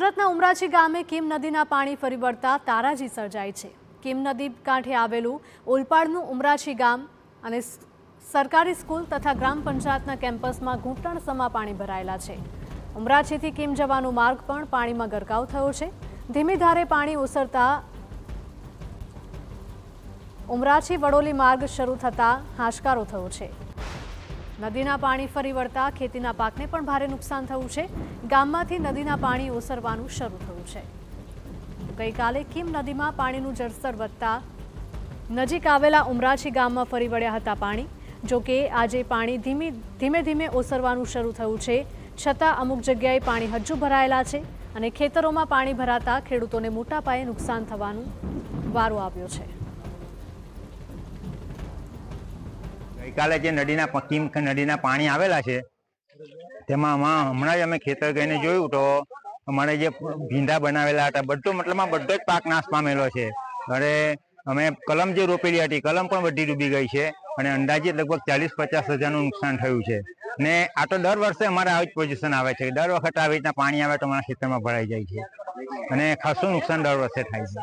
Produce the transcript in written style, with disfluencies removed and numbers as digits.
સુરતના ઉમરાછી ગામે કીમ નદીના પાણી ફરી વળતા તારાજી સર્જાઈ છે। કીમ નદી કાંઠે આવેલું ઓલપાડનું ઉમરાછી ગામ અને સરકારી સ્કૂલ તથા ગ્રામ પંચાયતના કેમ્પસમાં ઘૂંટણસમા પાણી ભરાયેલા છે। ઉમરાછીથી કીમ જવાનો માર્ગ પણ પાણીમાં ગરકાવ થયો છે। ધીમી ધારે પાણી ઓસરતા ઉમરાછી વડોલી માર્ગ શરૂ થતા હાશકારો થયો છે। નદીના પાણી ફરી વળતા ખેતીના પાકને પણ ભારે નુકસાન થયું છે। ગામમાંથી નદીના પાણી ઓસરવાનું શરૂ થયું છે। ગઈકાલે કીમ નદીમાં પાણીનું જળસ્તર વધતા નજીક આવેલા ઉમરાછી ગામમાં ફરી વળ્યા હતા પાણી। જો કે આજે પાણી ધીમે ધીમે ઓસરવાનું શરૂ થયું છે, છતાં અમુક જગ્યાએ પાણી હજુ ભરાયેલા છે અને ખેતરોમાં પાણી ભરાતા ખેડૂતોને મોટા પાયે નુકસાન થવાનું વારો આવ્યો છે। ગઈકાલે જે કીમ નદીના પાણી આવેલા છે તેમાં હમણાં જ અમે ખેતર ગઈને જોયું તો અમારે જે ભીંડા બનાવેલા હતા બધો જ પાક નાશ પામેલો છે। અને અમે કલમ જે રોપેલી હતી કલમ પણ બધી ડૂબી ગઈ છે અને અંદાજિત લગભગ 40-50 હજારનું નુકસાન થયું છે। ને આ તો દર વર્ષે અમારે આવી જ પોઝિશન આવે છે। દર વખતે આવી રીતના પાણી આવે તો અમારા ખેતરમાં ભરાઈ જાય છે અને ખાસું નુકસાન દર વર્ષે થાય છે।